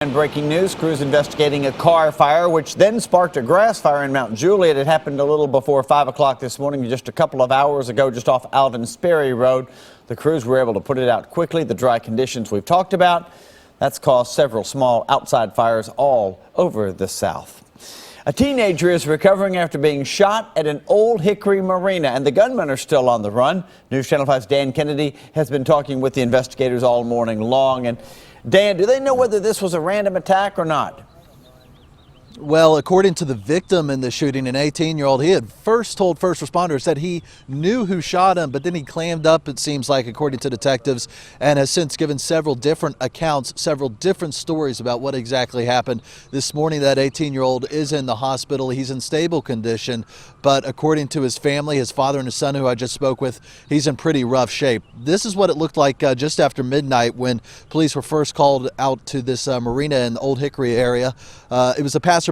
And breaking news, crews investigating a car fire, which then sparked a grass fire in Mount Juliet. It happened a little before 5 o'clock this morning, just a couple of hours ago, just off Alvin Sperry Road. The crews were able to put it out quickly. The dry conditions we've talked about, that's caused several small outside fires all over the South. A teenager is recovering after being shot at an Old Hickory marina, and the gunmen are still on the run. News Channel 5's Dan Kennedy has been talking with the investigators all morning long. And Dan, do they know whether this was a random attack or not? Well, according to the victim in the shooting, an 18-year-old, he had first told first responders that he knew who shot him, but then he clammed up, it seems like, according to detectives, and has since given several different accounts, several different stories about what exactly happened. This morning, that 18-year-old is in the hospital. He's in stable condition, but according to his family, his father and his son, who I just spoke with, he's in pretty rough shape. This is what it looked like just after midnight when police were first called out to this marina in the Old Hickory area. It was a passerby,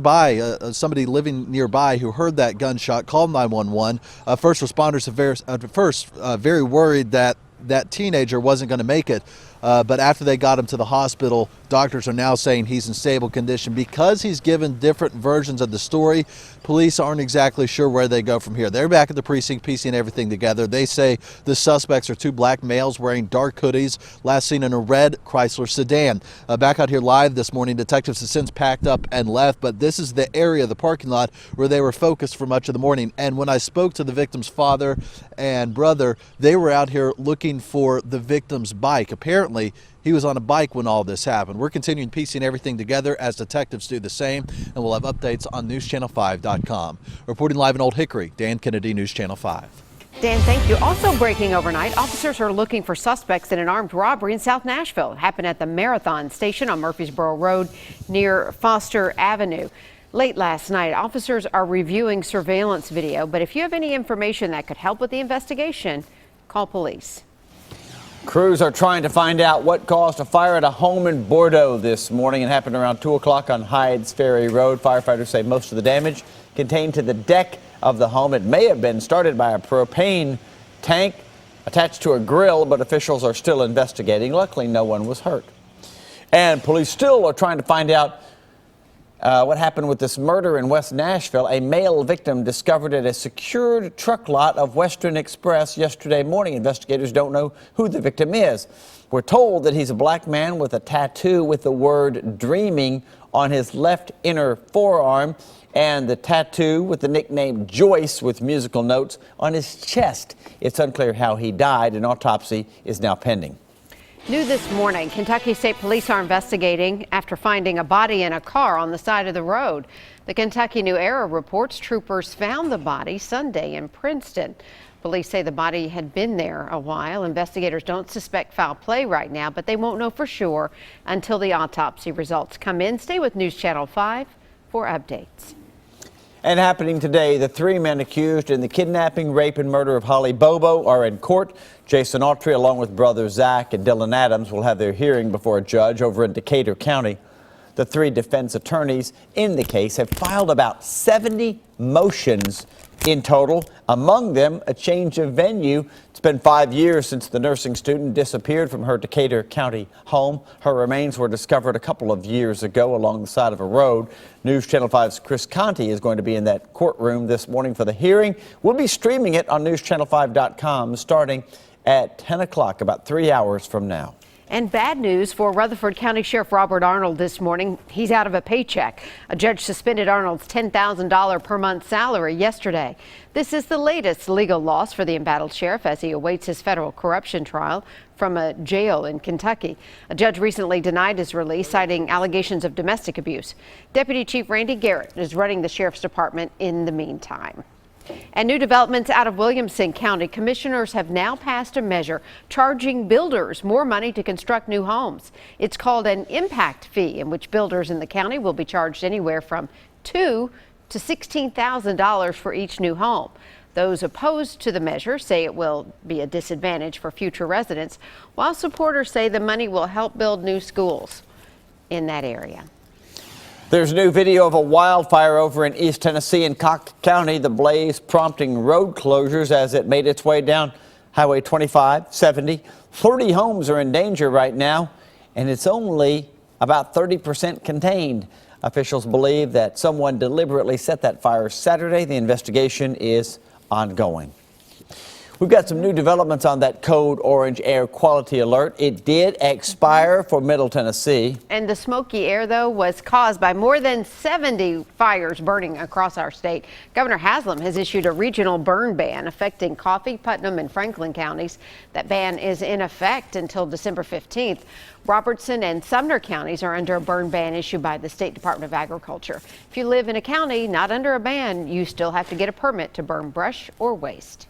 somebody living nearby who heard that gunshot, called 911. First responders are very worried that that teenager wasn't going to make it. But after they got him to the hospital, doctors are now saying he's in stable condition. Because he's given different versions of the story, police aren't exactly sure where they go from here. They're back at the precinct piecing everything together. They say the suspects are two black males wearing dark hoodies, last seen in a red Chrysler sedan. Back out here live this morning, detectives have since packed up and left, but this is the area, the parking lot, where they were focused for much of the morning. And when I spoke to the victim's father and brother, they were out here looking for the victim's bike. Apparently, he was on a bike when all this happened. We're continuing piecing everything together as detectives do the same, and we'll have updates on newschannel5.com. Reporting live in Old Hickory, Dan Kennedy, News Channel 5. Dan, thank you. Also breaking overnight, officers are looking for suspects in an armed robbery in South Nashville. It happened at the Marathon Station on Murfreesboro Road near Foster Avenue. Late last night, officers are reviewing surveillance video, but if you have any information that could help with the investigation, call police. Crews are trying to find out what caused a fire at a home in Bordeaux this morning. It happened around 2 o'clock on Hydes Ferry Road. Firefighters say most of the damage contained to the deck of the home. It may have been started by a propane tank attached to a grill, but officials are still investigating. Luckily, no one was hurt. And police still are trying to find out what happened with this murder in West Nashville. A male victim discovered at a secured truck lot of Western Express yesterday morning. Investigators don't know who the victim is. We're told that he's a black man with a tattoo with the word "dreaming" on his left inner forearm, and the tattoo with the nickname Joyce with musical notes on his chest. It's unclear how he died. An autopsy is now pending. New this morning, Kentucky State Police are investigating after finding a body in a car on the side of the road. The Kentucky New Era reports troopers found the body Sunday in Princeton. Police say the body had been there a while. Investigators don't suspect foul play right now, but they won't know for sure until the autopsy results come in. Stay with News Channel 5 for updates. And happening today, the three men accused in the kidnapping, rape, and murder of Holly Bobo are in court. Jason Autry, along with brothers Zach and Dylan Adams, will have their hearing before a judge over in Decatur County. The three defense attorneys in the case have filed about 70 motions in total, among them a change of venue. It's been 5 years since the nursing student disappeared from her Decatur County home. Her remains were discovered a couple of years ago along the side of a road. News Channel 5's Chris Conti is going to be in that courtroom this morning for the hearing. We'll be streaming it on newschannel5.com starting at 10 o'clock, about 3 hours from now. And bad news for Rutherford County Sheriff Robert Arnold this morning. He's out of a paycheck. A judge suspended Arnold's $10,000 per month salary yesterday. This is the latest legal loss for the embattled sheriff as he awaits his federal corruption trial from a jail in Kentucky. A judge recently denied his release, citing allegations of domestic abuse. Deputy Chief Randy Garrett is running the sheriff's department in the meantime. And new developments out of Williamson County. Commissioners have now passed a measure charging builders more money to construct new homes. It's called an impact fee, in which builders in the county will be charged anywhere from $2,000 to $16,000 for each new home. Those opposed to the measure say it will be a disadvantage for future residents, while supporters say the money will help build new schools in that area. There's new video of a wildfire over in East Tennessee in Cock County. The blaze prompting road closures as it made its way down Highway 25, 70. 30 homes are in danger right now, and it's only about 30% contained. Officials believe that someone deliberately set that fire Saturday. The investigation is ongoing. We've got some new developments on that code orange air quality alert. It did expire for Middle Tennessee. And the smoky air, though, was caused by more than 70 fires burning across our state. Governor Haslam has issued a regional burn ban affecting Coffee, Putnam, and Franklin counties. That ban is in effect until December 15th. Robertson and Sumner counties are under a burn ban issued by the State Department of Agriculture. If you live in a county not under a ban, you still have to get a permit to burn brush or waste.